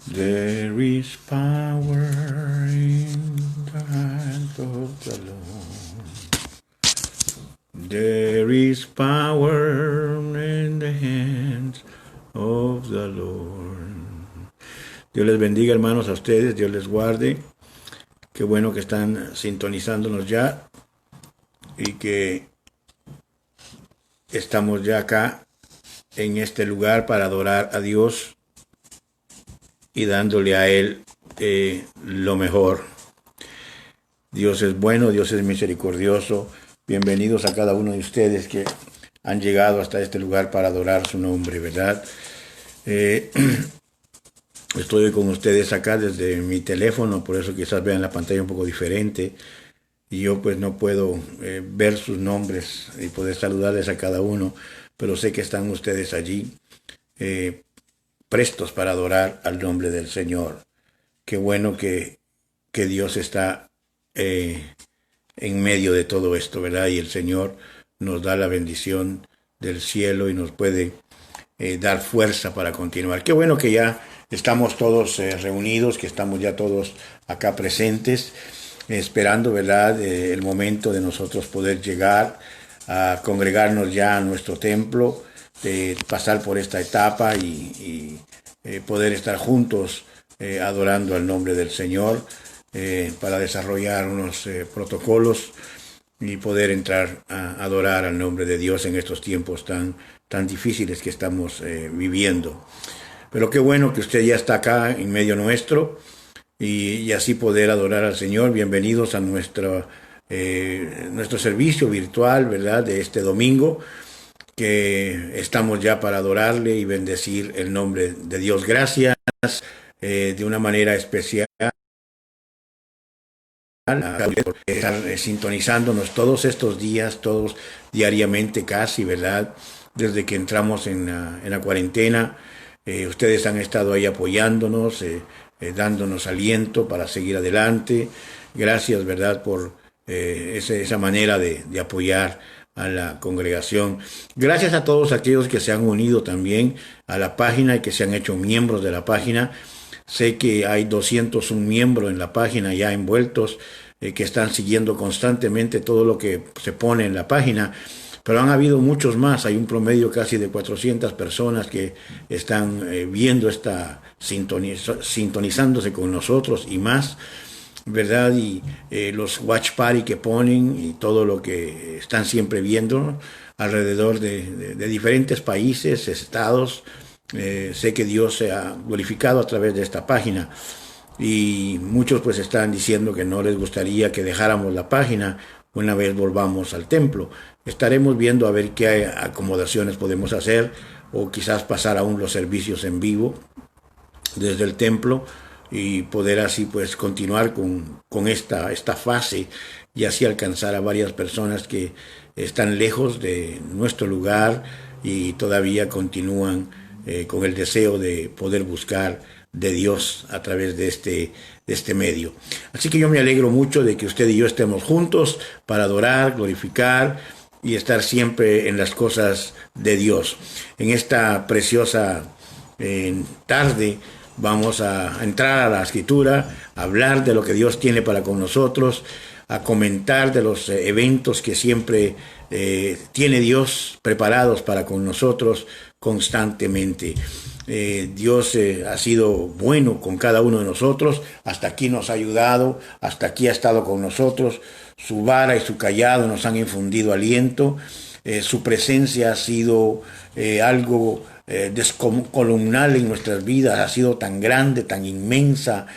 There is power in the hand of the Lord. There is power in the hands of the Lord. Dios les bendiga, hermanos, a ustedes. Dios les guarde. Qué bueno que están sintonizándonos ya y que estamos ya acá en este lugar para adorar a Dios y dándole a Él lo mejor. Dios es bueno, Dios es misericordioso. Bienvenidos a cada uno de ustedes que han llegado hasta este lugar para adorar su nombre, ¿verdad? Estoy con ustedes acá desde mi teléfono, por eso quizás vean la pantalla un poco diferente. Y yo pues no puedo ver sus nombres y poder saludarles a cada uno, pero sé que están ustedes allí prestos para adorar al nombre del Señor. Qué bueno que Dios está en medio de todo esto, ¿verdad? Y el Señor nos da la bendición del cielo y nos puede dar fuerza para continuar. Qué bueno que ya estamos todos reunidos, que estamos ya todos acá presentes, esperando, ¿verdad?, el momento de nosotros poder llegar a congregarnos ya a nuestro templo, de pasar por esta etapa y poder estar juntos adorando al nombre del Señor para desarrollar unos protocolos y poder entrar a adorar al nombre de Dios en estos tiempos tan difíciles que estamos viviendo. Pero qué bueno que usted ya está acá en medio nuestro y así poder adorar al Señor. Bienvenidos a nuestro servicio virtual, ¿verdad?, de este domingo, que estamos ya para adorarle y bendecir el nombre de Dios. Gracias de una manera especial por estar sintonizándonos todos estos días, todos diariamente casi, ¿verdad? Desde que entramos en la cuarentena, ustedes han estado ahí apoyándonos, dándonos aliento para seguir adelante. Gracias, ¿verdad?, por esa manera de apoyar a la congregación. Gracias a todos aquellos que se han unido también a la página y que se han hecho miembros de la página. Sé que hay 201 miembros en la página ya envueltos que están siguiendo constantemente todo lo que se pone en la página, pero han habido muchos más. Hay un promedio casi de 400 personas que están viendo sintonizándose con nosotros y más, ¿verdad? Y los watch party que ponen y todo lo que están siempre viendo alrededor de diferentes países, estados. Sé que Dios se ha glorificado a través de esta página y muchos pues están diciendo que no les gustaría que dejáramos la página una vez volvamos al templo. Estaremos viendo a ver qué acomodaciones podemos hacer o quizás pasar aún los servicios en vivo desde el templo y poder así pues continuar con esta fase y así alcanzar a varias personas que están lejos de nuestro lugar y todavía continúan con el deseo de poder buscar de Dios a través de este medio. Así que yo me alegro mucho de que usted y yo estemos juntos para adorar, glorificar y estar siempre en las cosas de Dios. En esta preciosa tarde vamos a entrar a la Escritura, a hablar de lo que Dios tiene para con nosotros, a comentar de los eventos que siempre tiene Dios preparados para con nosotros constantemente. Dios ha sido bueno con cada uno de nosotros, hasta aquí nos ha ayudado, hasta aquí ha estado con nosotros, su vara y su cayado nos han infundido aliento, su presencia ha sido algo descomunal en nuestras vidas, ha sido tan grande, tan inmensa,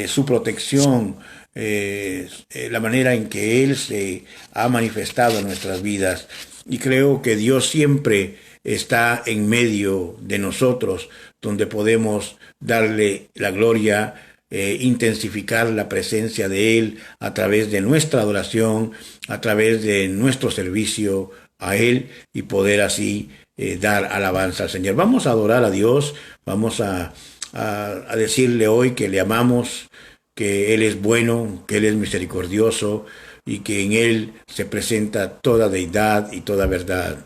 su protección, la manera en que Él se ha manifestado en nuestras vidas. Y creo que Dios siempre está en medio de nosotros, donde podemos darle la gloria, intensificar la presencia de Él a través de nuestra adoración, a través de nuestro servicio a Él y poder así dar alabanza al Señor. Vamos a adorar a Dios, vamos a decirle hoy que le amamos, que Él es bueno, que Él es misericordioso y que en Él se presenta toda deidad y toda verdad.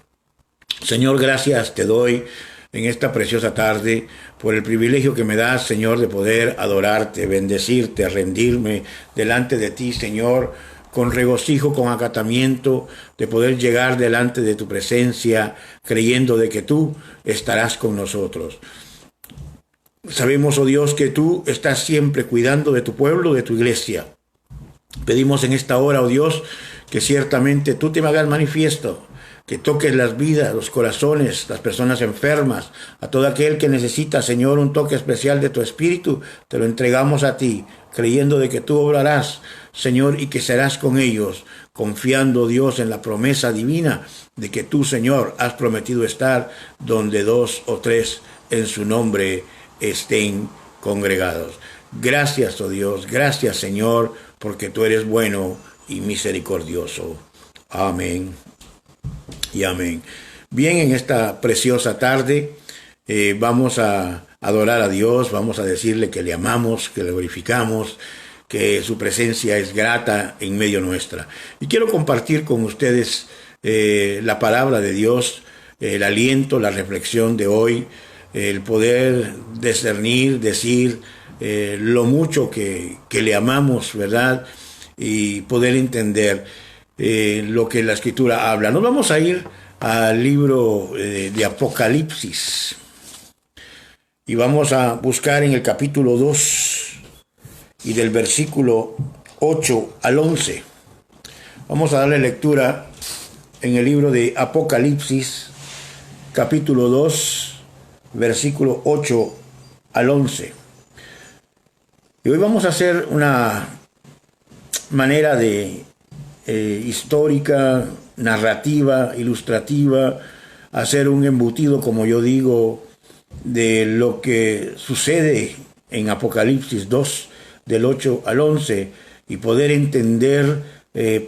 Señor, gracias te doy en esta preciosa tarde por el privilegio que me das, Señor, de poder adorarte, bendecirte, rendirme delante de ti, Señor, con regocijo, con acatamiento, de poder llegar delante de tu presencia, creyendo de que tú estarás con nosotros. Sabemos, oh Dios, que tú estás siempre cuidando de tu pueblo, de tu iglesia. Pedimos en esta hora, oh Dios, que ciertamente tú te me hagas manifiesto, que toques las vidas, los corazones, las personas enfermas, a todo aquel que necesita, Señor, un toque especial de tu Espíritu, te lo entregamos a ti, creyendo de que tú obrarás, Señor, y que serás con ellos, confiando, Dios, en la promesa divina de que tú, Señor, has prometido estar donde 2 o 3 en su nombre estén congregados. Gracias, oh Dios, gracias, Señor, porque tú eres bueno y misericordioso. Amén y amén. Bien, en esta preciosa tarde vamos a adorar a Dios, vamos a decirle que le amamos, que le glorificamos, que su presencia es grata en medio nuestra. Y quiero compartir con ustedes la palabra de Dios, el aliento, la reflexión de hoy, el poder discernir, decir lo mucho que le amamos, ¿verdad? Y poder entender lo que la Escritura habla. Nos vamos a ir al libro de Apocalipsis y vamos a buscar en el capítulo 2 y del versículo 8 al 11. Vamos a darle lectura en el libro de Apocalipsis, capítulo 2, versículo 8 al 11. Y hoy vamos a hacer una manera de histórica, narrativa, ilustrativa, hacer un embutido, como yo digo, de lo que sucede en Apocalipsis 2, del 8 al 11, y poder entender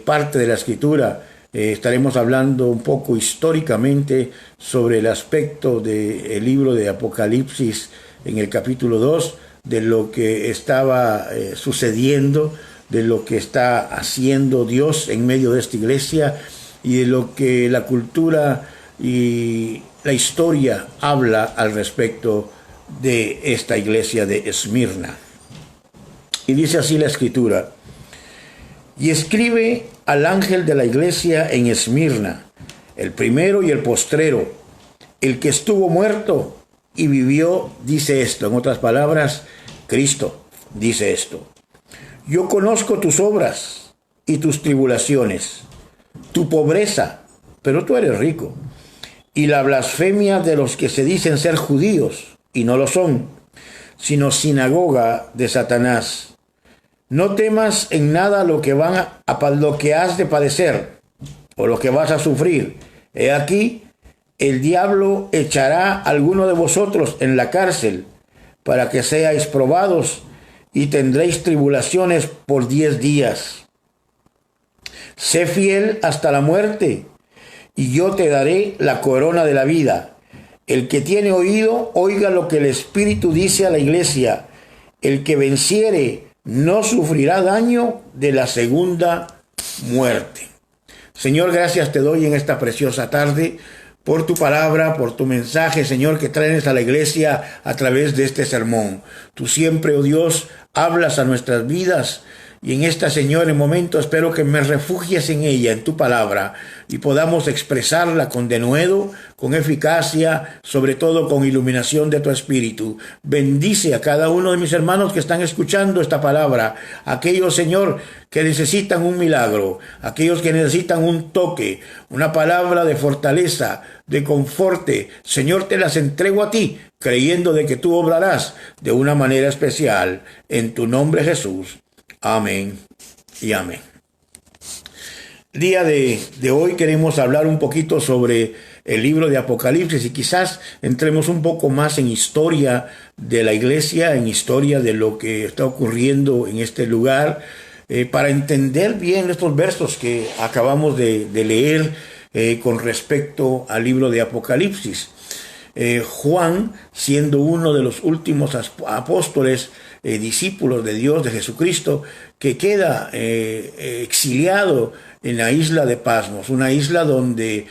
parte de la Escritura. Estaremos hablando un poco históricamente sobre el aspecto del libro de Apocalipsis en el capítulo 2, de lo que estaba sucediendo, de lo que está haciendo Dios en medio de esta iglesia y de lo que la cultura y la historia habla al respecto de esta iglesia de Esmirna. Y dice así la Escritura: y escribe al ángel de la iglesia en Esmirna, el primero y el postrero, el que estuvo muerto y vivió, dice esto. En otras palabras, Cristo dice esto: yo conozco tus obras y tus tribulaciones, tu pobreza, pero tú eres rico, y la blasfemia de los que se dicen ser judíos y no lo son, sino sinagoga de Satanás. No temas en nada lo que has de padecer o lo que vas a sufrir. He aquí, el diablo echará a alguno de vosotros en la cárcel para que seáis probados y tendréis tribulaciones por 10 días. Sé fiel hasta la muerte y yo te daré la corona de la vida. El que tiene oído, oiga lo que el Espíritu dice a la iglesia. El que venciere no sufrirá daño de la segunda muerte. Señor, gracias te doy en esta preciosa tarde por tu palabra, por tu mensaje, Señor, que traes a la iglesia a través de este sermón. Tú siempre, oh Dios, hablas a nuestras vidas. Y en esta, Señor, en momento espero que me refugies en ella, en tu palabra, y podamos expresarla con denuedo, con eficacia, sobre todo con iluminación de tu Espíritu. Bendice a cada uno de mis hermanos que están escuchando esta palabra, aquellos, Señor, que necesitan un milagro, aquellos que necesitan un toque, una palabra de fortaleza, de conforte. Señor, te las entrego a ti, creyendo de que tú obrarás de una manera especial. En tu nombre, Jesús. Amén y amén. El día de hoy queremos hablar un poquito sobre el libro de Apocalipsis y quizás entremos un poco más en historia de la iglesia, en historia de lo que está ocurriendo en este lugar, para entender bien estos versos que acabamos de leer con respecto al libro de Apocalipsis. Juan, siendo uno de los últimos apóstoles, discípulos de Dios, de Jesucristo, que queda exiliado en la isla de Pasmos, una isla donde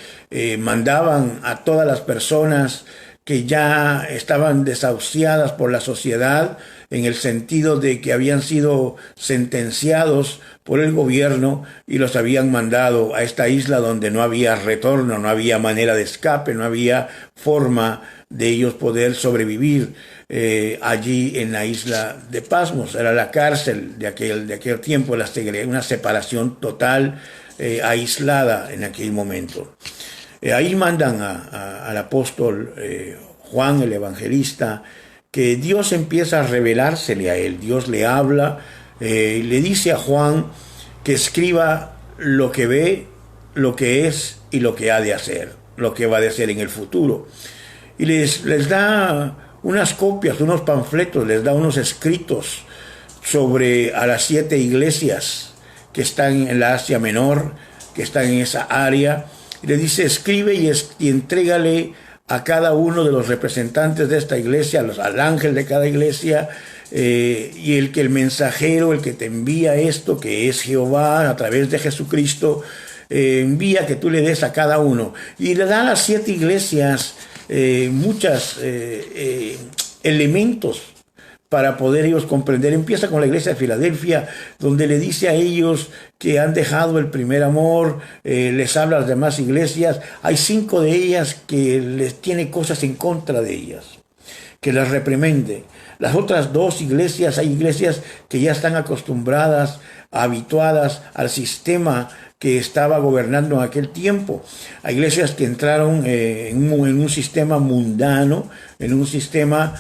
mandaban a todas las personas que ya estaban desahuciadas por la sociedad, en el sentido de que habían sido sentenciados por el gobierno y los habían mandado a esta isla donde no había retorno, no había manera de escape, no había forma de ellos poder sobrevivir allí en la isla de Pasmos. Era la cárcel de aquel tiempo, una separación total, aislada en aquel momento. Ahí mandan al apóstol Juan el evangelista, que Dios empieza a revelársele a él. Dios le habla, le dice a Juan que escriba lo que ve, lo que es y lo que ha de hacer, lo que va a hacer en el futuro. Y les da unas copias, unos panfletos, les da unos escritos sobre a las 7 iglesias que están en la Asia Menor, que están en esa área. Y le dice, escribe y entrégale a cada uno de los representantes de esta iglesia, al ángel de cada iglesia, y el mensajero, el que te envía esto, que es Jehová a través de Jesucristo, envía que tú le des a cada uno. Y le da a las 7 iglesias muchos elementos para poder ellos comprender. Empieza con la iglesia de Filadelfia, donde le dice a ellos que han dejado el primer amor, les habla a las demás iglesias. Hay 5 de ellas que les tiene cosas en contra de ellas, que las reprende. Las otras 2 iglesias, hay iglesias que ya están acostumbradas, habituadas al sistema que estaba gobernando en aquel tiempo. Hay iglesias que entraron en un sistema mundano, en un sistema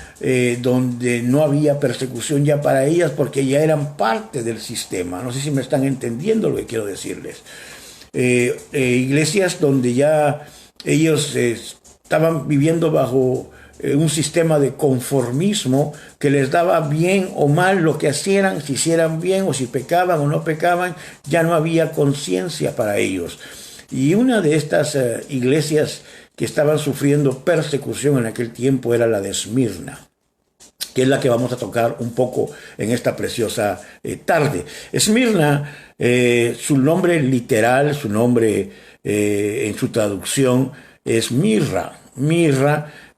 donde no había persecución ya para ellas, porque ya eran parte del sistema. No sé si me están entendiendo lo que quiero decirles. Iglesias donde ya ellos estaban viviendo bajo un sistema de conformismo que les daba bien o mal lo que hicieran, si hicieran bien o si pecaban o no pecaban, ya no había conciencia para ellos. Y una de estas iglesias que estaban sufriendo persecución en aquel tiempo era la de Esmirna, que es la que vamos a tocar un poco en esta preciosa tarde. Esmirna, su nombre literal, su nombre en su traducción es mirra,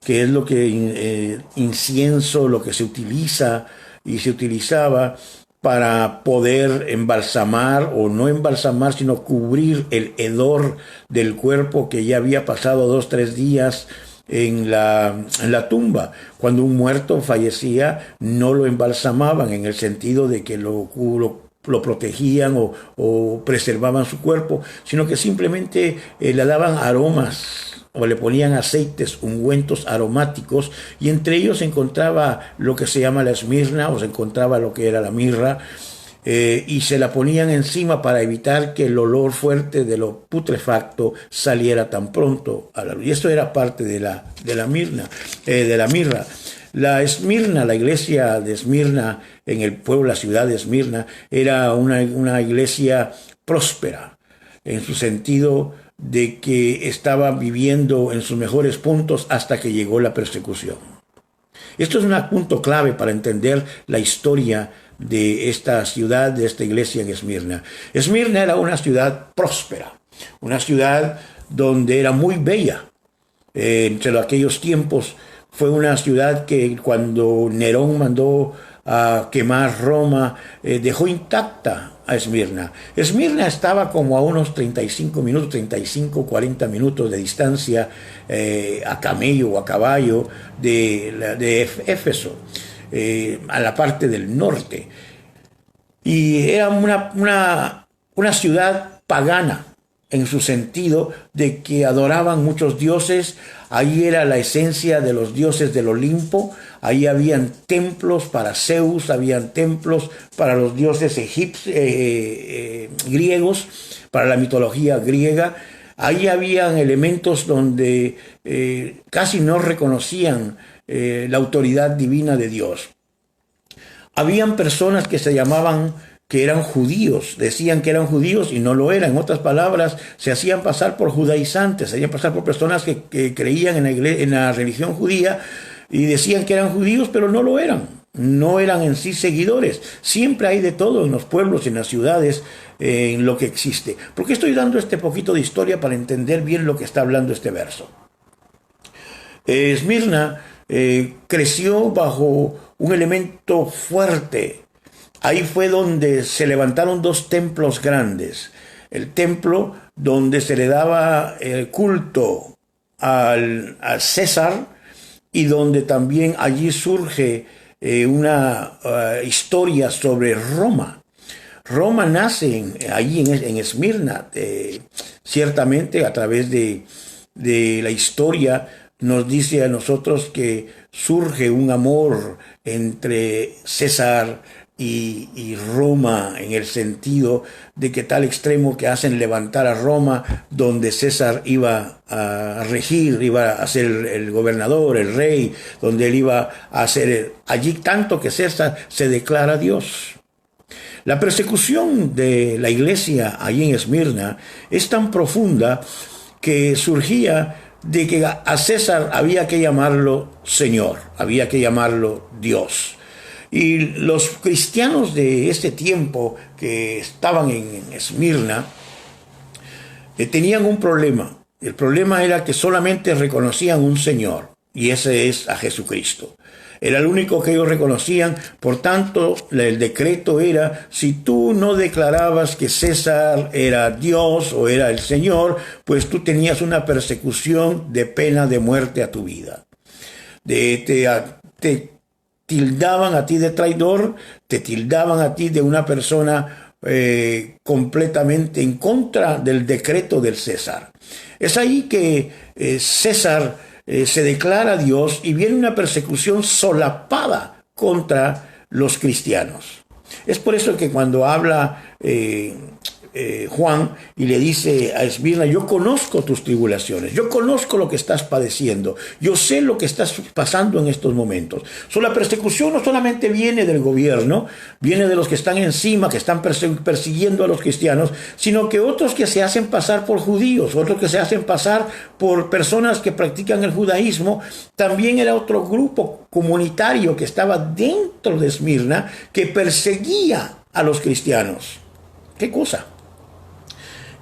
que es lo que incienso, lo que se utiliza y se utilizaba para poder embalsamar, o no embalsamar, sino cubrir el hedor del cuerpo que ya había pasado 2 o 3 días en la tumba. Cuando un muerto fallecía, no lo embalsamaban, en el sentido de que lo protegían o preservaban su cuerpo, sino que simplemente le daban aromas, o le ponían aceites, ungüentos aromáticos, y entre ellos se encontraba lo que se llama la esmirna, o se encontraba lo que era la mirra, y se la ponían encima para evitar que el olor fuerte de lo putrefacto saliera tan pronto a la luz. Y esto era parte de la mirra. La Esmirna, la iglesia de Esmirna en el pueblo, la ciudad de Esmirna, era una iglesia próspera, en su sentido de que estaba viviendo en sus mejores puntos hasta que llegó la persecución. Esto es un punto clave para entender la historia de esta ciudad, de esta iglesia en Esmirna. Esmirna era una ciudad próspera, una ciudad donde era muy bella. Entre aquellos tiempos fue una ciudad que cuando Nerón mandó a quemar Roma, dejó intacta a Esmirna. Esmirna estaba como a unos 40 minutos de distancia, a camello o a caballo de Éfeso, a la parte del norte. Y era una ciudad pagana, en su sentido de que adoraban muchos dioses. Ahí era la esencia de los dioses del Olimpo. Ahí habían templos para Zeus, habían templos para los dioses griegos, para la mitología griega. Ahí habían elementos donde casi no reconocían la autoridad divina de Dios. Habían personas que se llamaban, que eran judíos, decían que eran judíos y no lo eran. En otras palabras, se hacían pasar por judaizantes, se hacían pasar por personas que creían en la religión judía y decían que eran judíos, pero no lo eran. No eran en sí seguidores. Siempre hay de todo en los pueblos y en las ciudades, en lo que existe. ¿Por qué estoy dando este poquito de historia? Para entender bien lo que está hablando este verso. Esmirna creció bajo un elemento fuerte. Ahí fue donde se levantaron dos templos grandes. El templo donde se le daba el culto al César, y donde también allí surge una historia sobre Roma. Roma nace allí en Esmirna, ciertamente a través de la historia nos dice a nosotros que surge un amor entre César y Roma, en el sentido de que tal extremo que hacen levantar a Roma, donde César iba a regir, iba a ser el gobernador, el rey, donde él iba a ser allí, tanto que César se declara Dios. La persecución de la iglesia allí en Esmirna es tan profunda que surgía de que a César había que llamarlo Señor, había que llamarlo Dios. Y los cristianos de este tiempo que estaban en Esmirna tenían un problema. El problema era que solamente reconocían un Señor, y ese es a Jesucristo. Era el único que ellos reconocían. Por tanto, el decreto era, si tú no declarabas que César era Dios o era el Señor, pues tú tenías una persecución de pena de muerte a tu vida. Te tildaban a ti de traidor, te tildaban a ti de una persona completamente en contra del decreto del César. Es ahí que César se declara Dios y viene una persecución solapada contra los cristianos. Es por eso que cuando habla Juan y le dice a Esmirna, yo conozco tus tribulaciones, yo conozco lo que estás padeciendo, yo sé lo que estás pasando en estos momentos. La persecución no solamente viene del gobierno, viene de los que están encima, que están persiguiendo a los cristianos, sino que otros que se hacen pasar por judíos, otros que se hacen pasar por personas que practican el judaísmo. También era otro grupo comunitario que estaba dentro de Esmirna que perseguía a los cristianos. ¿Qué cosa?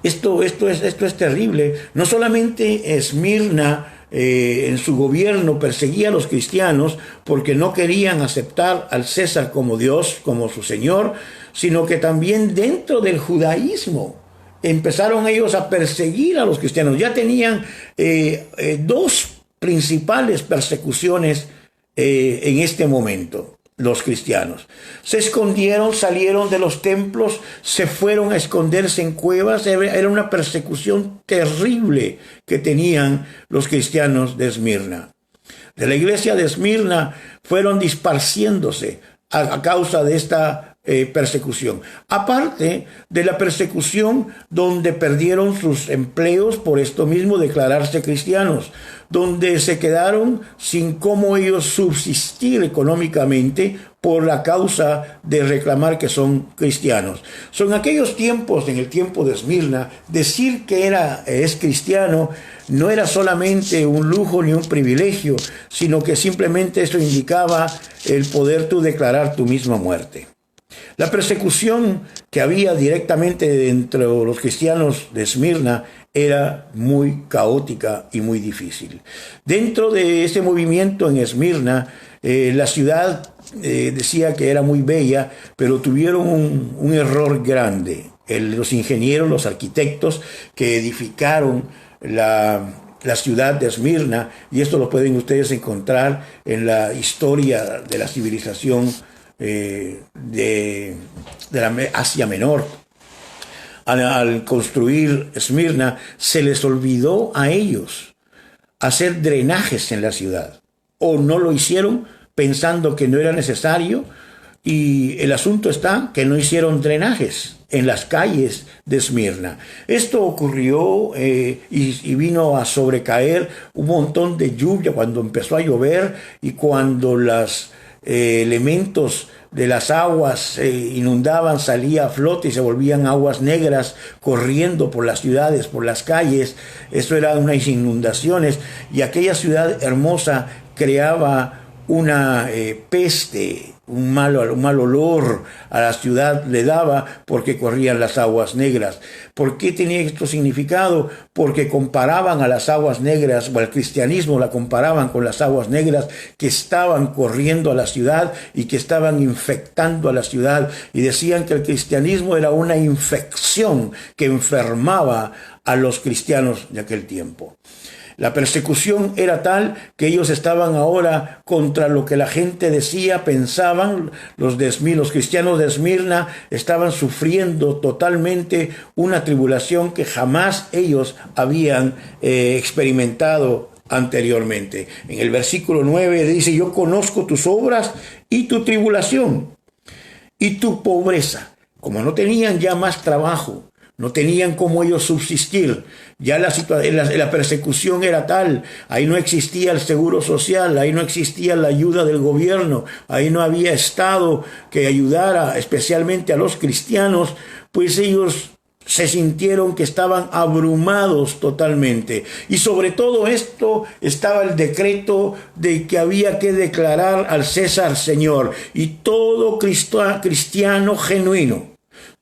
Esto es terrible. No solamente Esmirna en su gobierno perseguía a los cristianos porque no querían aceptar al César como Dios, como su Señor, sino que también dentro del judaísmo empezaron ellos a perseguir a los cristianos. Ya tenían dos principales persecuciones en este momento. Los cristianos se escondieron, salieron de los templos, se fueron a esconderse en cuevas. Era una persecución terrible que tenían los cristianos de Esmirna. De la iglesia de Esmirna fueron disparciéndose a causa de esta persecución. Aparte de la persecución donde perdieron sus empleos por esto mismo, declararse cristianos, donde se quedaron sin cómo ellos subsistir económicamente por la causa de reclamar que son cristianos. Son aquellos tiempos, en el tiempo de Esmirna, decir que es cristiano no era solamente un lujo ni un privilegio, sino que simplemente eso indicaba el poder tú declarar tu misma muerte. La persecución que había directamente entre los cristianos de Esmirna era muy caótica y muy difícil. Dentro de ese movimiento en Esmirna, la ciudad decía que era muy bella, pero tuvieron un error grande. Los ingenieros, los arquitectos que edificaron la ciudad de Esmirna, y esto lo pueden ustedes encontrar en la historia de la civilización de la Asia Menor. Al construir Esmirna, se les olvidó a ellos hacer drenajes en la ciudad, o no lo hicieron pensando que no era necesario, y el asunto está que no hicieron drenajes en las calles de Esmirna. Esto ocurrió y vino a sobrecaer un montón de lluvia cuando empezó a llover, y cuando los elementos de las aguas se inundaban, salía a flote y se volvían aguas negras corriendo por las ciudades, por las calles. Eso eran unas inundaciones, y aquella ciudad hermosa creaba una peste, un mal olor a la ciudad le daba porque corrían las aguas negras. ¿Por qué tenía esto significado? Porque comparaban a las aguas negras, o al cristianismo la comparaban con las aguas negras que estaban corriendo a la ciudad y que estaban infectando a la ciudad, y decían que el cristianismo era una infección que enfermaba a los cristianos de aquel tiempo. La persecución era tal que ellos estaban ahora contra lo que la gente decía, pensaban. Los cristianos de Esmirna estaban sufriendo totalmente una tribulación que jamás ellos habían experimentado anteriormente. En el versículo 9 dice: yo conozco tus obras y tu tribulación y tu pobreza. Como no tenían ya más trabajo, no tenían cómo ellos subsistir. Ya la persecución era tal. Ahí no existía el seguro social, ahí no existía la ayuda del gobierno, ahí no había Estado que ayudara especialmente a los cristianos, pues ellos se sintieron que estaban abrumados totalmente. Y sobre todo esto estaba el decreto de que había que declarar al César Señor. Y todo cristiano genuino,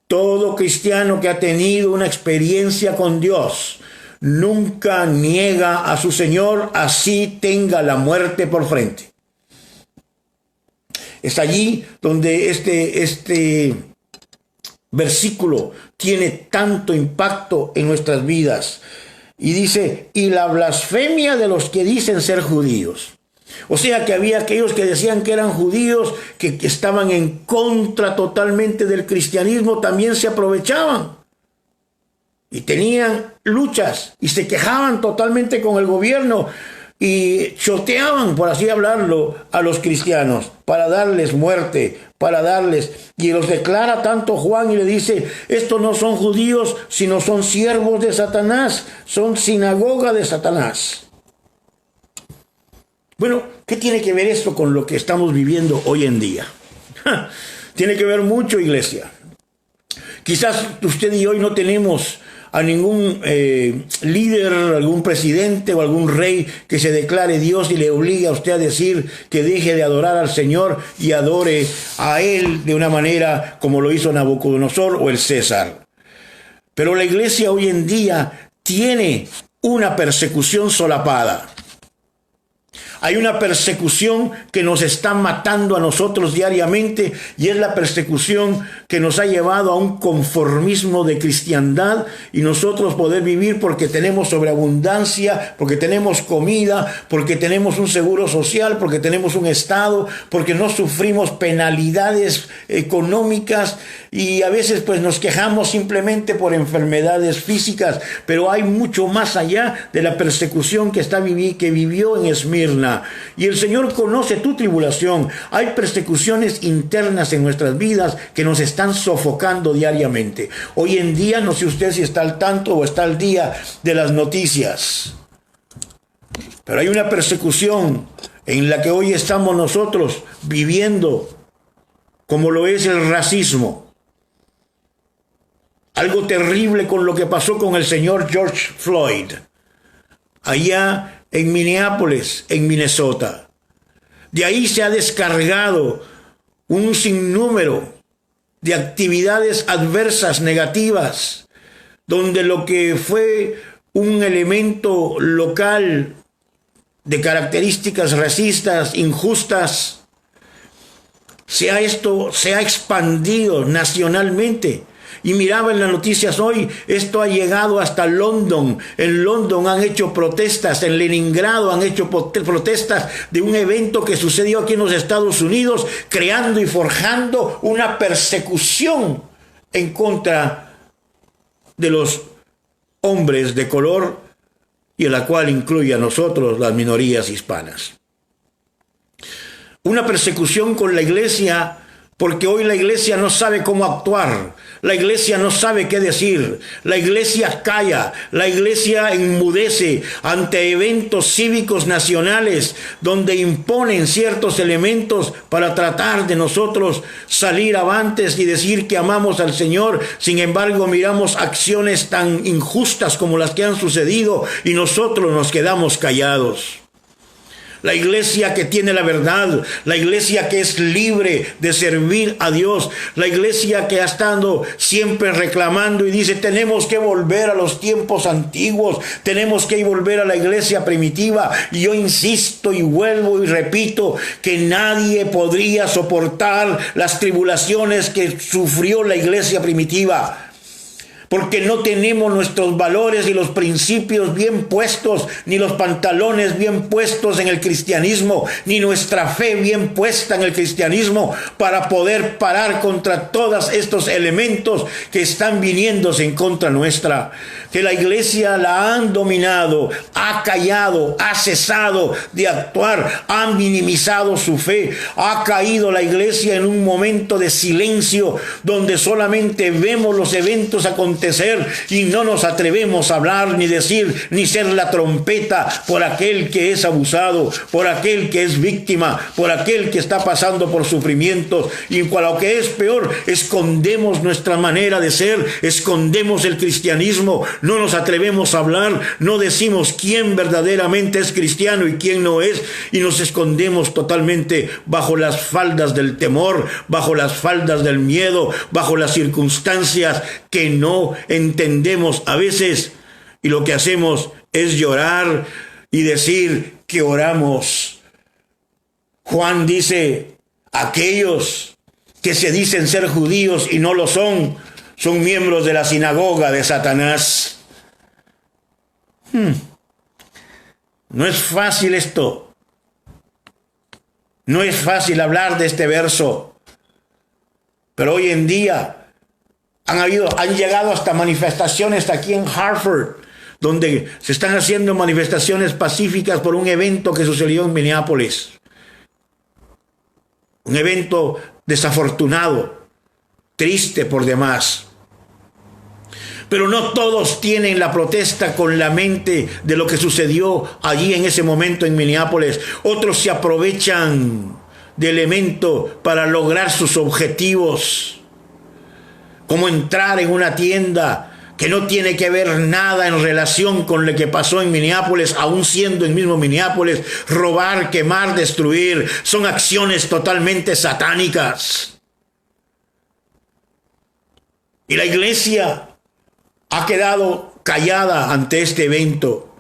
todo cristiano que ha tenido una experiencia con Dios, nunca niega a su Señor, así tenga la muerte por frente. Es allí donde este versículo tiene tanto impacto en nuestras vidas. Y dice: y la blasfemia de los que dicen ser judíos. O sea que había aquellos que decían que eran judíos, que estaban en contra totalmente del cristianismo, también se aprovechaban. Y tenían luchas y se quejaban totalmente con el gobierno y choteaban, por así hablarlo, a los cristianos para darles muerte, y los declara tanto Juan y le dice: estos no son judíos, sino son siervos de Satanás, son sinagoga de Satanás. Bueno, ¿qué tiene que ver esto con lo que estamos viviendo hoy en día? Tiene que ver mucho, iglesia. Quizás usted y yo hoy no tenemos a ningún líder, algún presidente o algún rey que se declare Dios y le obligue a usted a decir que deje de adorar al Señor y adore a Él de una manera como lo hizo Nabucodonosor o el César. Pero la iglesia hoy en día tiene una persecución solapada. Hay una persecución que nos está matando a nosotros diariamente, y es la persecución que nos ha llevado a un conformismo de cristiandad y nosotros poder vivir porque tenemos sobreabundancia, porque tenemos comida, porque tenemos un seguro social, porque tenemos un Estado, porque no sufrimos penalidades económicas, y a veces pues nos quejamos simplemente por enfermedades físicas, pero hay mucho más allá de la persecución que vivió en Esmirna. Y el Señor conoce tu tribulación. Hay persecuciones internas en nuestras vidas que nos están sofocando diariamente. Hoy en día, no sé usted si está al tanto o está al día de las noticias, pero hay una persecución en la que hoy estamos nosotros viviendo, como lo es el racismo. Algo terrible con lo que pasó con el señor George Floyd, allá en Minneapolis, en Minnesota. De ahí se ha descargado un sinnúmero de actividades adversas, negativas, donde lo que fue un elemento local de características racistas, injustas, se ha expandido nacionalmente. Y miraba en las noticias hoy, esto ha llegado hasta London. En London han hecho protestas, en Leningrado han hecho protestas de un evento que sucedió aquí en los Estados Unidos, creando y forjando una persecución en contra de los hombres de color, y en la cual incluye a nosotros, las minorías hispanas. Una persecución con la iglesia, porque hoy la iglesia no sabe cómo actuar, la iglesia no sabe qué decir, la iglesia calla, la iglesia enmudece ante eventos cívicos nacionales donde imponen ciertos elementos para tratar de nosotros salir avantes y decir que amamos al Señor. Sin embargo, miramos acciones tan injustas como las que han sucedido y nosotros nos quedamos callados. la iglesia que tiene la verdad, la iglesia que es libre de servir a Dios, la iglesia que ha estado siempre reclamando y dice, tenemos que volver a los tiempos antiguos, tenemos que volver a la iglesia primitiva. Y yo insisto y vuelvo y repito que nadie podría soportar las tribulaciones que sufrió la iglesia primitiva, porque no tenemos nuestros valores y los principios bien puestos, ni los pantalones bien puestos en el cristianismo, ni nuestra fe bien puesta en el cristianismo para poder parar contra todos estos elementos que están viniéndose en contra nuestra. Que la iglesia la han dominado, ha callado, ha cesado de actuar, ha minimizado su fe, ha caído la iglesia en un momento de silencio donde solamente vemos los eventos acontecer y no nos atrevemos a hablar, ni decir, ni ser la trompeta por aquel que es abusado, por aquel que es víctima, por aquel que está pasando por sufrimientos. Y lo que es peor, escondemos nuestra manera de ser, escondemos el cristianismo, no nos atrevemos a hablar, no decimos quién verdaderamente es cristiano y quién no es, y nos escondemos totalmente bajo las faldas del temor, bajo las faldas del miedo, bajo las circunstancias que no entendemos a veces, y lo que hacemos es llorar y decir que oramos. Juan dice, aquellos que se dicen ser judíos y no lo son miembros de la sinagoga de Satanás. No es fácil esto. No es fácil hablar de este verso. Pero hoy en día han llegado hasta manifestaciones aquí en Hartford, donde se están haciendo manifestaciones pacíficas por un evento que sucedió en Minneapolis. Un evento desafortunado, triste por demás. Pero no todos tienen la protesta con la mente de lo que sucedió allí en ese momento en Minneapolis. Otros se aprovechan de elementos para lograr sus objetivos, como entrar en una tienda que no tiene que ver nada en relación con lo que pasó en Minneapolis, aún siendo el mismo Minneapolis. Robar, quemar, destruir, son acciones totalmente satánicas. Y la iglesia ha quedado callada ante este evento.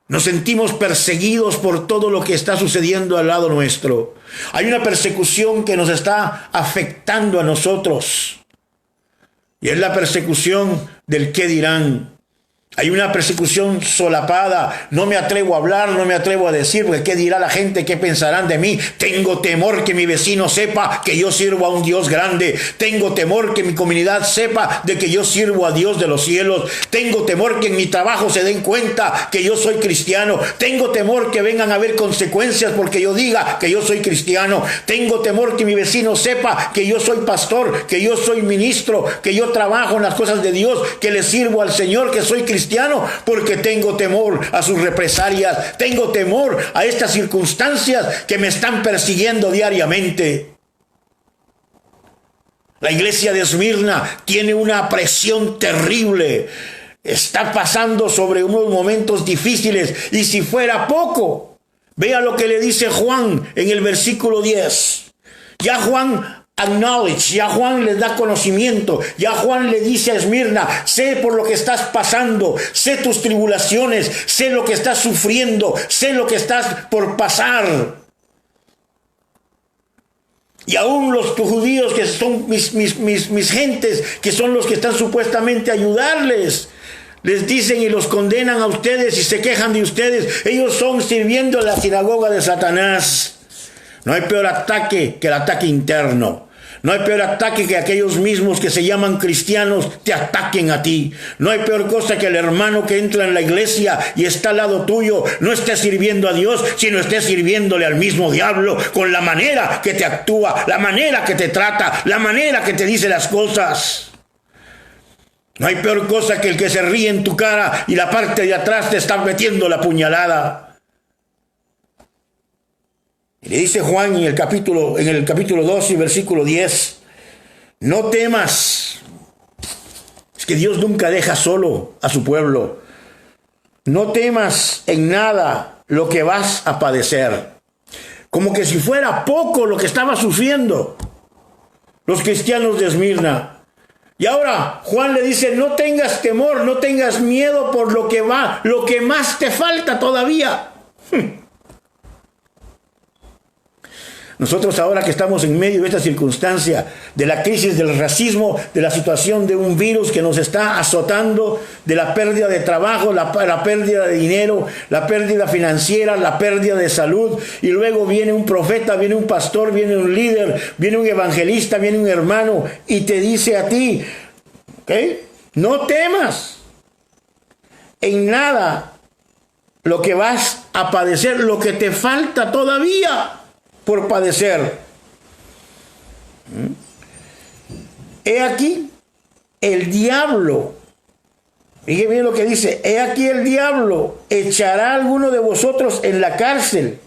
Nos sentimos perseguidos por todo lo que está sucediendo al lado nuestro. Hay una persecución que nos está afectando a nosotros. Y es la persecución del qué dirán. Hay una persecución solapada. No me atrevo a hablar, no me atrevo a decir, porque ¿qué dirá la gente? ¿Qué pensarán de mí? Tengo temor que mi vecino sepa que yo sirvo a un Dios grande. Tengo temor que mi comunidad sepa de que yo sirvo a Dios de los cielos. Tengo temor que en mi trabajo se den cuenta que yo soy cristiano. Tengo temor que vengan a haber consecuencias porque yo diga que yo soy cristiano. Tengo temor que mi vecino sepa que yo soy pastor, que yo soy ministro, que yo trabajo en las cosas de Dios, que le sirvo al Señor, que soy cristiano, porque tengo temor a sus represalias, tengo temor a estas circunstancias que me están persiguiendo diariamente. La iglesia de Esmirna tiene una presión terrible, está pasando sobre unos momentos difíciles, y si fuera poco, vea lo que le dice Juan en el versículo 10. Ya Juan acknowledge, ya Juan les da conocimiento, ya Juan le dice a Esmirna, sé por lo que estás pasando, sé tus tribulaciones, sé lo que estás sufriendo, sé lo que estás por pasar. Y aún los judíos que son mis gentes, que son los que están supuestamente a ayudarles, les dicen y los condenan a ustedes y se quejan de ustedes. Ellos son sirviendo en la sinagoga de Satanás. No hay peor ataque que el ataque interno. No hay peor ataque que aquellos mismos que se llaman cristianos te ataquen a ti. No hay peor cosa que el hermano que entra en la iglesia y está al lado tuyo no esté sirviendo a Dios, sino esté sirviéndole al mismo diablo con la manera que te actúa, la manera que te trata, la manera que te dice las cosas. No hay peor cosa que el que se ríe en tu cara y la parte de atrás te está metiendo la puñalada. Y le dice Juan en el capítulo 2 y versículo 10, no temas. Es que Dios nunca deja solo a su pueblo. no temas en nada lo que vas a padecer. Como que si fuera poco lo que estaba sufriendo los cristianos de Esmirna. Y ahora Juan le dice, no tengas temor, no tengas miedo por lo que más te falta todavía. Nosotros ahora que estamos en medio de esta circunstancia, de la crisis del racismo, de la situación de un virus que nos está azotando, de la pérdida de trabajo, la pérdida de dinero, la pérdida financiera, la pérdida de salud, y luego viene un profeta, viene un pastor, viene un líder, viene un evangelista, viene un hermano, y te dice a ti, ¿ok? No temas en nada lo que vas a padecer, lo que te falta todavía por padecer. He aquí el diablo, fíjense bien lo que dice, he aquí el diablo echará a alguno de vosotros en la cárcel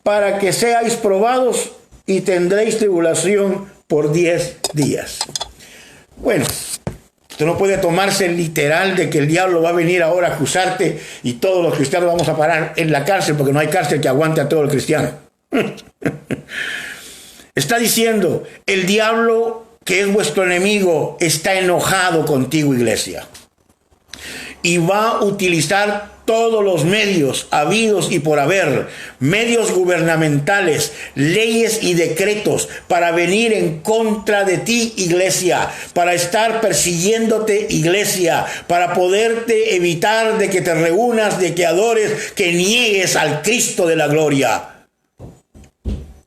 para que seáis probados y tendréis tribulación por 10 días. Bueno, esto no puede tomarse literal de que el diablo va a venir ahora a acusarte y todos los cristianos vamos a parar en la cárcel, porque no hay cárcel que aguante a todo el cristiano. Está diciendo, el diablo, que es vuestro enemigo, está enojado contigo, iglesia, y va a utilizar todos los medios habidos y por haber, medios gubernamentales, leyes y decretos para venir en contra de ti, iglesia, para estar persiguiéndote, iglesia, para poderte evitar de que te reúnas, de que adores, que niegues al Cristo de la gloria.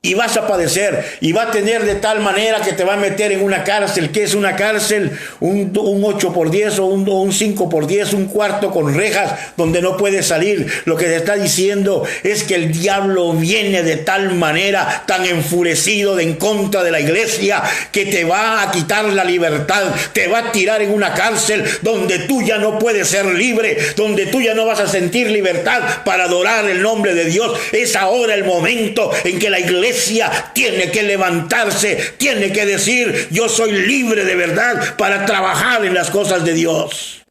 Y vas a padecer, y va a tener de tal manera que te va a meter en una cárcel. ¿Qué es una cárcel? Un 8x10 o un 5x10, un cuarto con rejas donde no puedes salir. Lo que te está diciendo es que el diablo viene de tal manera, tan enfurecido en contra de la iglesia, que te va a quitar la libertad, te va a tirar en una cárcel donde tú ya no puedes ser libre, donde tú ya no vas a sentir libertad para adorar el nombre de Dios. Es ahora el momento en que la iglesia tiene que levantarse, tiene que decir, yo soy libre de verdad para trabajar en las cosas de Dios.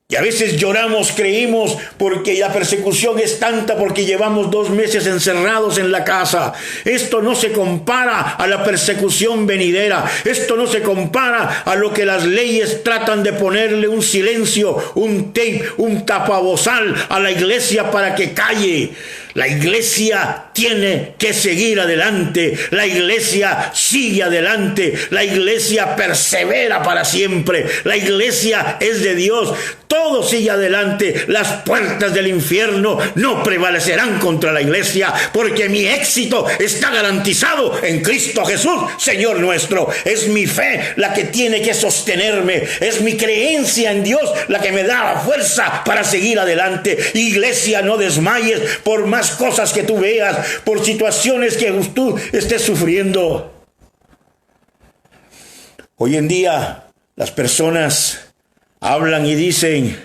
Y a veces lloramos, creímos, porque la persecución es tanta, porque llevamos 2 meses encerrados en la casa. Esto no se compara a la persecución venidera. Esto no se compara a lo que las leyes tratan de ponerle un silencio, un tape, un tapabozal a la iglesia para que calle. La iglesia tiene que seguir adelante. La iglesia sigue adelante. La iglesia persevera para siempre. La iglesia es de Dios. Todo sigue adelante. Las puertas del infierno no prevalecerán contra la iglesia, porque mi éxito está garantizado en Cristo Jesús, Señor nuestro. Es mi fe la que tiene que sostenerme. Es mi creencia en Dios la que me da la fuerza para seguir adelante. Iglesia, no desmayes por más cosas que tú veas, por situaciones que tú estés sufriendo. Hoy en día las personas hablan y dicen,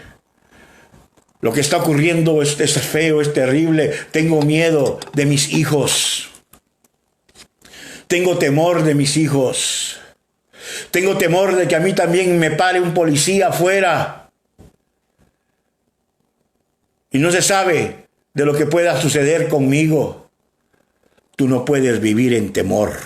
lo que está ocurriendo es feo, es terrible, tengo miedo de mis hijos, tengo temor de mis hijos, tengo temor de que a mí también me pare un policía afuera, y no se sabe de lo que pueda suceder conmigo. Tú no puedes vivir en temor.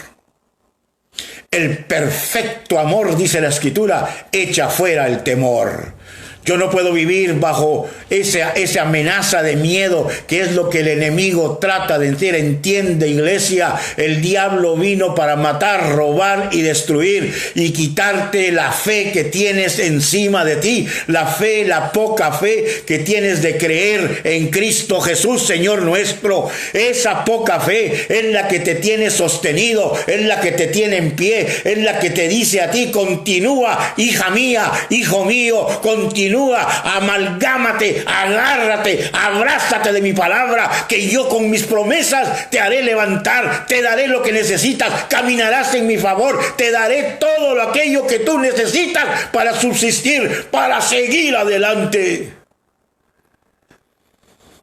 El perfecto amor, dice la Escritura, echa fuera el temor. Yo no puedo vivir bajo esa amenaza de miedo, que es lo que el enemigo trata de decir. Entiende, iglesia, el diablo vino para matar, robar y destruir, y quitarte la fe que tienes encima de ti, la fe, la poca fe que tienes de creer en Cristo Jesús, Señor nuestro. Esa poca fe es la que te tiene sostenido, es la que te tiene en pie, es la que te dice a ti, continúa, hija mía, hijo mío, continúa, amalgámate, agárrate, abrázate de mi palabra, que yo con mis promesas te haré levantar, te daré lo que necesitas, caminarás en mi favor, te daré todo aquello que tú necesitas para subsistir, para seguir adelante.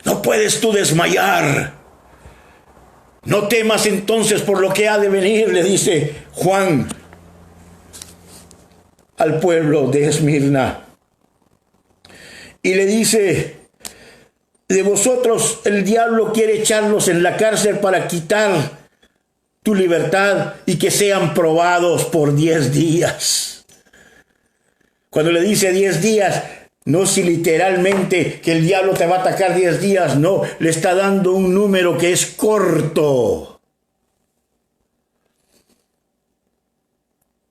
No puedes tú desmayar. No temas entonces por lo que ha de venir, le dice Juan al pueblo de Esmirna. y le dice, de vosotros el diablo quiere echarlos en la cárcel para quitar tu libertad y que sean probados por 10 días. Cuando le dice 10 días, no si literalmente que el diablo te va a atacar 10 días, no, le está dando un número que es corto.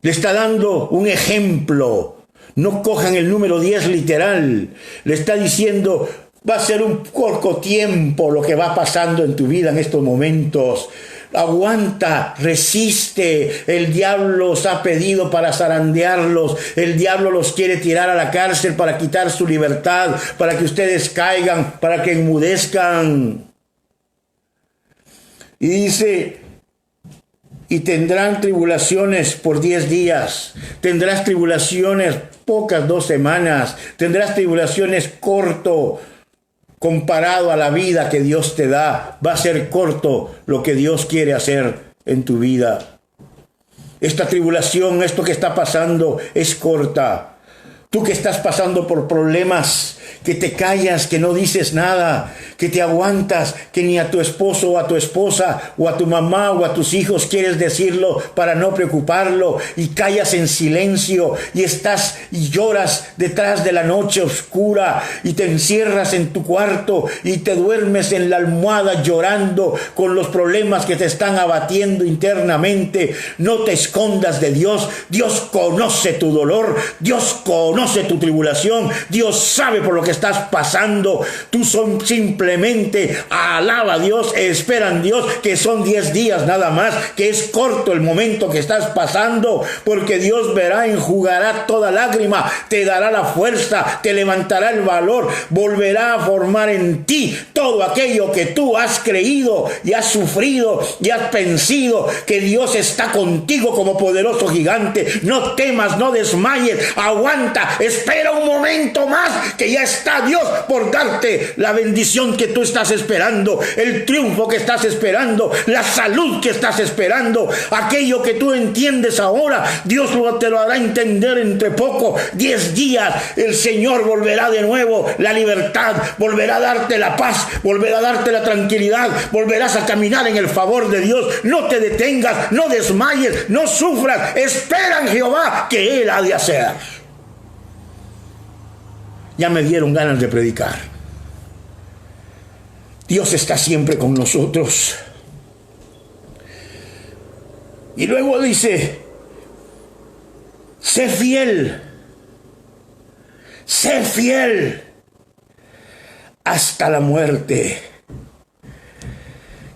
Le está dando un ejemplo. No cojan el número 10 literal. Le está diciendo, va a ser un corto tiempo lo que va pasando en tu vida en estos momentos. Aguanta, resiste. El diablo los ha pedido para zarandearlos. El diablo los quiere tirar a la cárcel para quitar su libertad, para que ustedes caigan, para que enmudezcan. Y dice, y tendrán tribulaciones por 10 días. Tendrás tribulaciones pocas, 2 semanas. Tendrás tribulaciones corto. Comparado a la vida que Dios te da, va a ser corto lo que Dios quiere hacer en tu vida. Esta tribulación, esto que está pasando, es corta. Tú que estás pasando por problemas, que te callas, que no dices nada, que te aguantas, que ni a tu esposo o a tu esposa o a tu mamá o a tus hijos quieres decirlo para no preocuparlo, y callas en silencio y estás y lloras detrás de la noche oscura y te encierras en tu cuarto y te duermes en la almohada llorando con los problemas que te están abatiendo internamente. No te escondas de Dios. Dios conoce tu dolor, Dios conoce tu tribulación, Dios sabe por lo que estás pasando. Tú simplemente alaba a Dios, espera en Dios, que son 10 días nada más, que es corto el momento que estás pasando, porque Dios verá, enjugará toda lágrima, te dará la fuerza, te levantará el valor, volverá a formar en ti todo aquello que tú has creído y has sufrido y has pensado, que Dios está contigo como poderoso gigante. No temas, no desmayes, aguanta, espera un momento más, que ya está Dios por darte la bendición que tú estás esperando, el triunfo que estás esperando, la salud que estás esperando, aquello que tú entiendes ahora, Dios te lo hará entender entre poco. 10 días, el Señor volverá de nuevo la libertad, volverá a darte la paz, volverá a darte la tranquilidad, volverás a caminar en el favor de Dios. No te detengas, no desmayes, no sufras, espera en Jehová, que Él ha de hacer. Ya me dieron ganas de predicar. Dios está siempre con nosotros. Y luego dice, sé fiel hasta la muerte,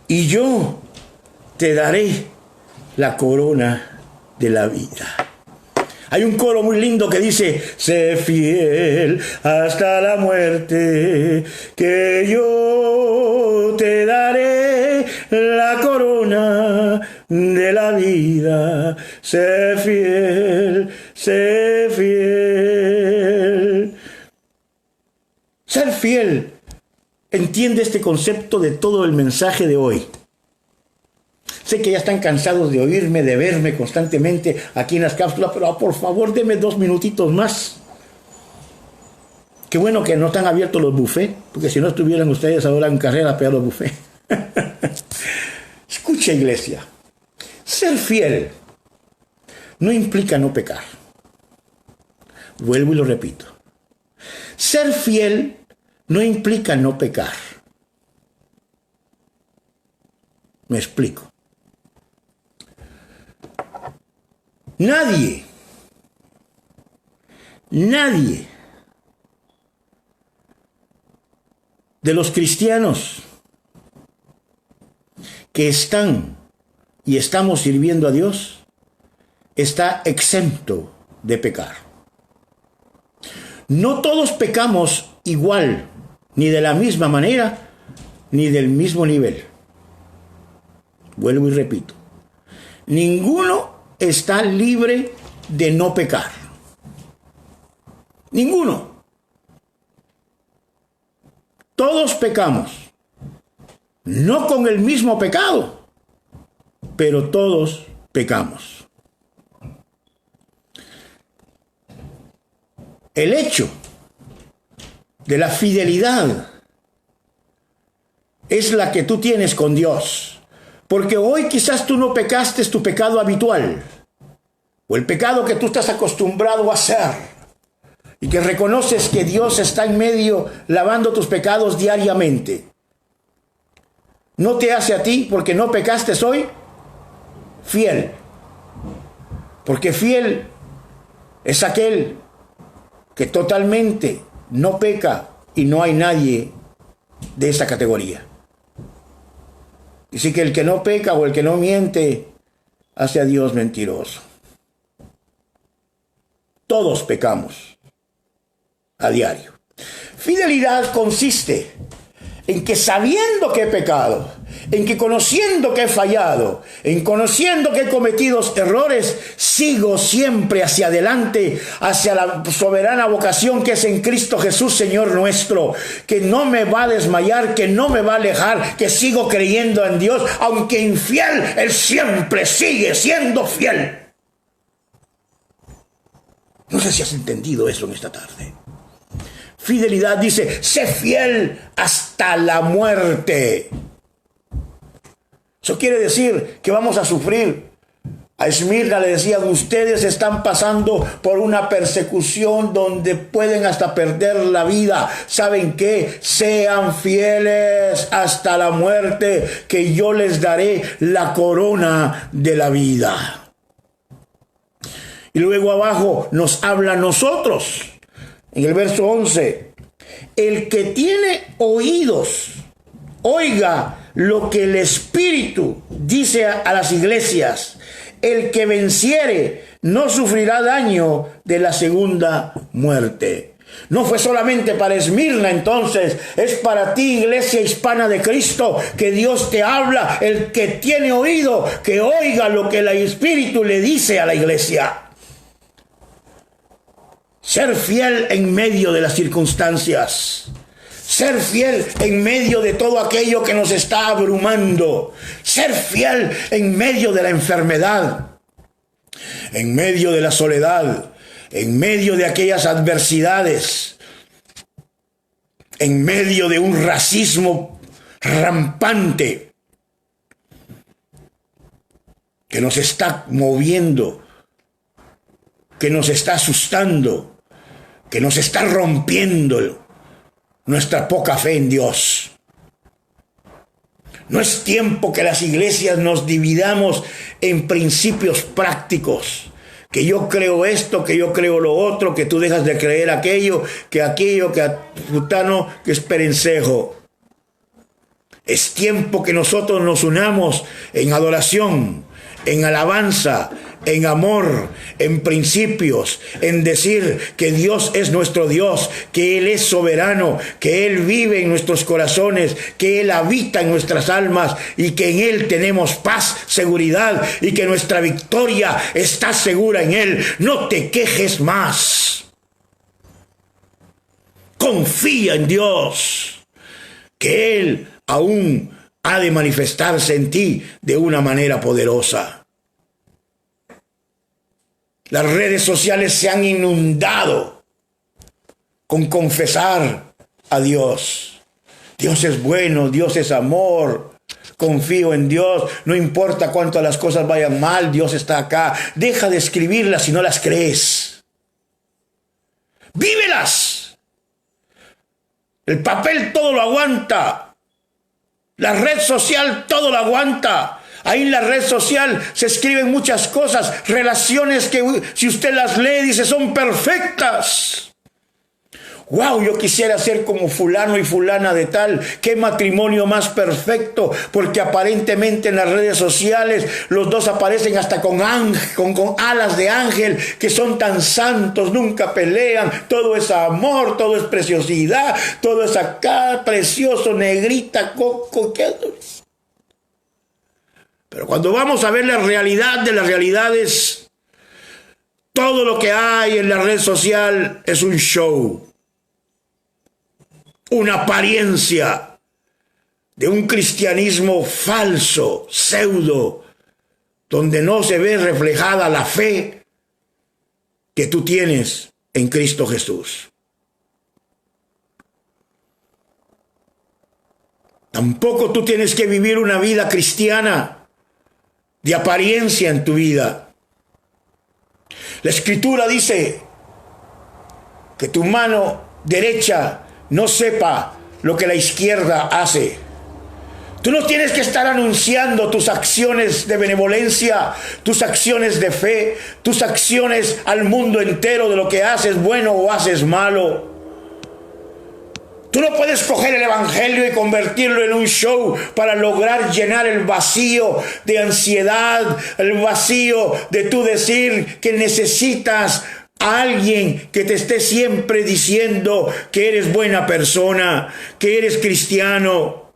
y yo te daré la corona de la vida. Hay un coro muy lindo que dice, sé fiel hasta la muerte, que yo te daré la corona de la vida. Sé fiel, sé fiel. Ser fiel. Entiende este concepto de todo el mensaje de hoy. Sé que ya están cansados de oírme, de verme constantemente aquí en las cápsulas, pero por favor denme 2 minutitos más. Qué bueno que no están abiertos los buffets, porque si no estuvieran ustedes ahora en carrera a pegar los buffets. Escucha, iglesia, ser fiel no implica no pecar. Vuelvo y lo repito. Ser fiel no implica no pecar. Me explico. Nadie de los cristianos que están y estamos sirviendo a Dios está exento de pecar. No todos pecamos igual, ni de la misma manera, ni del mismo nivel. Vuelvo y repito. Ninguno está libre de no pecar. Ninguno. Todos pecamos. No con el mismo pecado, pero todos pecamos. El hecho de la fidelidad es la que tú tienes con Dios. Porque hoy quizás tú no pecaste tu pecado habitual, o el pecado que tú estás acostumbrado a hacer, y que reconoces que Dios está en medio lavando tus pecados diariamente. No te hace a ti, porque no pecaste hoy, fiel. Porque fiel es aquel que totalmente no peca, y no hay nadie de esa categoría. Dice que el que no peca o el que no miente hace a Dios mentiroso. Todos pecamos a diario. Fidelidad consiste en que sabiendo que he pecado, en que conociendo que he fallado, en conociendo que he cometido errores, sigo siempre hacia adelante, hacia la soberana vocación que es en Cristo Jesús, Señor nuestro, que no me va a desmayar, que no me va a alejar, que sigo creyendo en Dios, aunque infiel, Él siempre sigue siendo fiel. No sé si has entendido eso en esta tarde. Fidelidad dice, sé fiel hasta la muerte. Eso quiere decir que vamos a sufrir. A Esmirna le decía, ustedes están pasando por una persecución donde pueden hasta perder la vida. ¿Saben qué? Sean fieles hasta la muerte, que yo les daré la corona de la vida. Y luego abajo nos habla a nosotros. En el verso 11, el que tiene oídos, oiga lo que el Espíritu dice a las iglesias. El que venciere no sufrirá daño de la segunda muerte. No fue solamente para Esmirna, entonces es para ti, iglesia hispana de Cristo, que Dios te habla. El que tiene oído, que oiga lo que el Espíritu le dice a la iglesia. Ser fiel en medio de las circunstancias. Ser fiel en medio de todo aquello que nos está abrumando. Ser fiel en medio de la enfermedad. En medio de la soledad. En medio de aquellas adversidades. En medio de un racismo rampante que nos está moviendo, que nos está asustando, que nos está rompiendo nuestra poca fe en Dios. No es tiempo que las iglesias nos dividamos en principios prácticos, que yo creo esto, que yo creo lo otro, que tú dejas de creer aquello, que a putano, que es perencejo. Es tiempo que nosotros nos unamos en adoración, en alabanza, en amor, en principios, en decir que Dios es nuestro Dios, que Él es soberano, que Él vive en nuestros corazones, que Él habita en nuestras almas y que en Él tenemos paz, seguridad y que nuestra victoria está segura en Él. No te quejes más. Confía en Dios, que Él aún ha de manifestarse en ti de una manera poderosa. Las redes sociales se han inundado con confesar a Dios. Dios es bueno, Dios es amor. Confío en Dios, no importa cuánto las cosas vayan mal, Dios está acá. Deja de escribirlas si no las crees. Vívelas. El papel todo lo aguanta. La red social todo lo aguanta. Ahí en la red social se escriben muchas cosas, relaciones que si usted las lee dice son perfectas. Wow, yo quisiera ser como fulano y fulana de tal. Qué matrimonio más perfecto, porque aparentemente en las redes sociales los dos aparecen hasta con alas de ángel, que son tan santos, nunca pelean, todo es amor, todo es preciosidad, todo es acá precioso, negrita, coco, ¿qué? Pero cuando vamos a ver la realidad de las realidades, todo lo que hay en la red social es un show, una apariencia de un cristianismo falso, pseudo, donde no se ve reflejada la fe que tú tienes en Cristo Jesús. Tampoco tú tienes que vivir una vida cristiana de apariencia en tu vida. La Escritura dice que tu mano derecha no sepa lo que la izquierda hace. Tú no tienes que estar anunciando tus acciones de benevolencia, tus acciones de fe, tus acciones al mundo entero de lo que haces bueno o haces malo. Tú no puedes coger el evangelio y convertirlo en un show para lograr llenar el vacío de ansiedad, el vacío de tú decir que necesitas a alguien que te esté siempre diciendo que eres buena persona, que eres cristiano.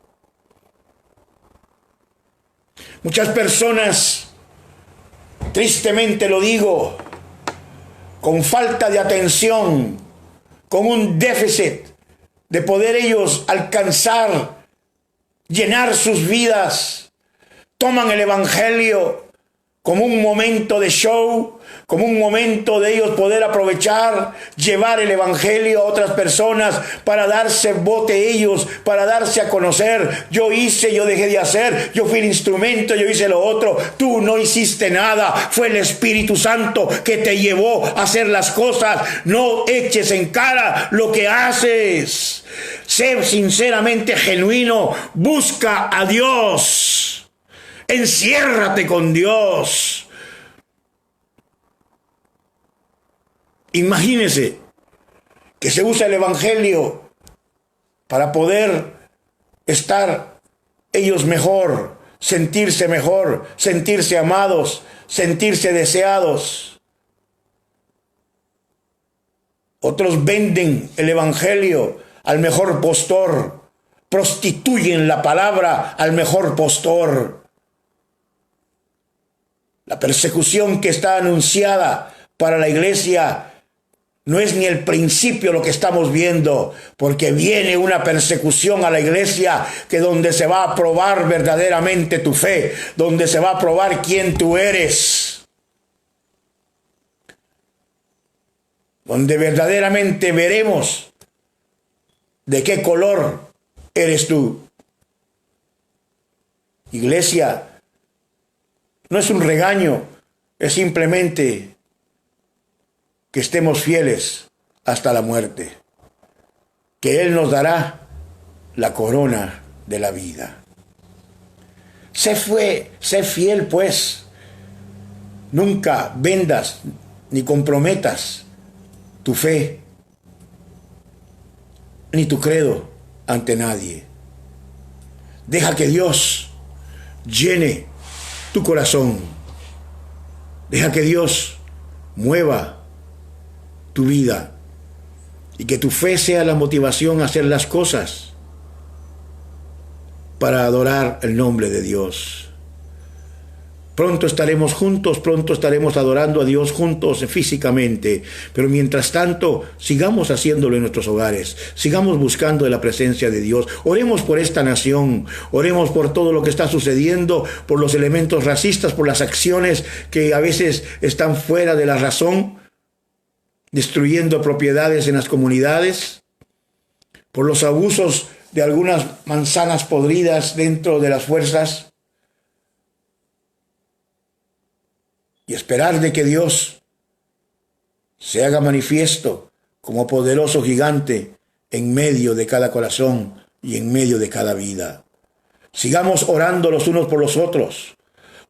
Muchas personas, tristemente lo digo, con falta de atención, con un déficit de poder ellos alcanzar, llenar sus vidas, toman el evangelio como un momento de show, como un momento de ellos poder aprovechar, llevar el evangelio a otras personas para darse bote ellos, para darse a conocer. Yo hice, yo dejé de hacer, yo fui el instrumento, yo hice lo otro. Tú no hiciste nada, fue el Espíritu Santo que te llevó a hacer las cosas. No eches en cara lo que haces. Sé sinceramente genuino, busca a Dios, enciérrate con Dios. Imagínese que se usa el evangelio para poder estar ellos mejor, sentirse amados, sentirse deseados. Otros venden el evangelio al mejor postor, prostituyen la palabra al mejor postor. La persecución que está anunciada para la iglesia no es ni el principio lo que estamos viendo, porque viene una persecución a la iglesia que donde se va a probar verdaderamente tu fe, donde se va a probar quién tú eres, donde verdaderamente veremos de qué color eres tú. Iglesia, no es un regaño, es simplemente que estemos fieles hasta la muerte, que Él nos dará la corona de la vida. Sé fiel pues, nunca vendas ni comprometas tu fe ni tu credo ante nadie. Deja que Dios llene tu corazón, deja que Dios mueva tu vida y que tu fe sea la motivación a hacer las cosas para adorar el nombre de Dios. Pronto estaremos juntos, pronto estaremos adorando a Dios juntos físicamente, pero mientras tanto sigamos haciéndolo en nuestros hogares, sigamos buscando la presencia de Dios. Oremos por esta nación, oremos por todo lo que está sucediendo, por los elementos racistas, por las acciones que a veces están fuera de la razón, destruyendo propiedades en las comunidades, por los abusos de algunas manzanas podridas dentro de las fuerzas, y esperar de que Dios se haga manifiesto como poderoso gigante en medio de cada corazón y en medio de cada vida. Sigamos orando los unos por los otros.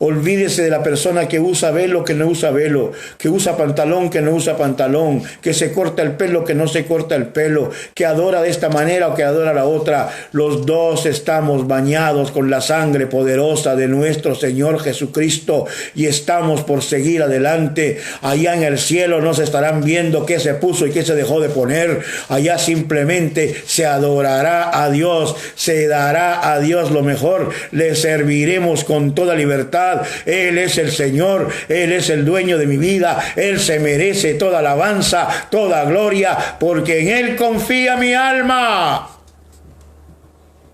Olvídese de la persona que usa velo, que no usa velo, que usa pantalón, que no usa pantalón, que se corta el pelo, que no se corta el pelo, que adora de esta manera o que adora la otra. Los dos estamos bañados con la sangre poderosa de nuestro Señor Jesucristo y estamos por seguir adelante. Allá en el cielo no se estarán viendo qué se puso y qué se dejó de poner. Allá simplemente se adorará a Dios, se dará a Dios lo mejor, le serviremos con toda libertad. Él es el Señor, Él es el dueño de mi vida, Él se merece toda alabanza, toda gloria, porque en Él confía mi alma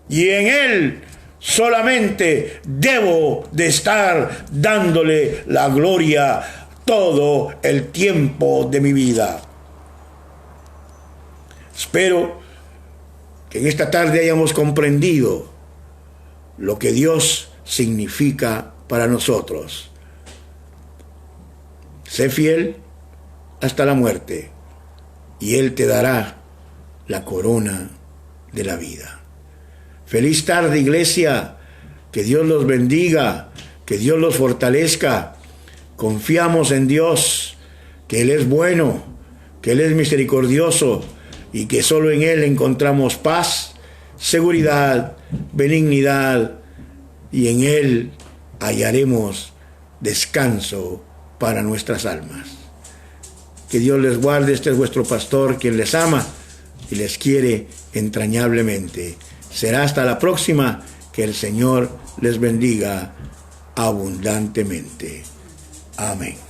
y en Él solamente debo de estar dándole la gloria todo el tiempo de mi vida. Espero que en esta tarde hayamos comprendido lo que Dios significa para nosotros. Sé fiel hasta la muerte y Él te dará la corona de la vida. Feliz tarde, iglesia. Que Dios los bendiga, que Dios los fortalezca. Confiamos en Dios, que Él es bueno, que Él es misericordioso y que solo en Él encontramos paz, seguridad, benignidad, y en Él hallaremos descanso para nuestras almas. Que Dios les guarde. Este es vuestro pastor, quien les ama y les quiere entrañablemente. Será hasta la próxima. Que el Señor les bendiga abundantemente. Amén.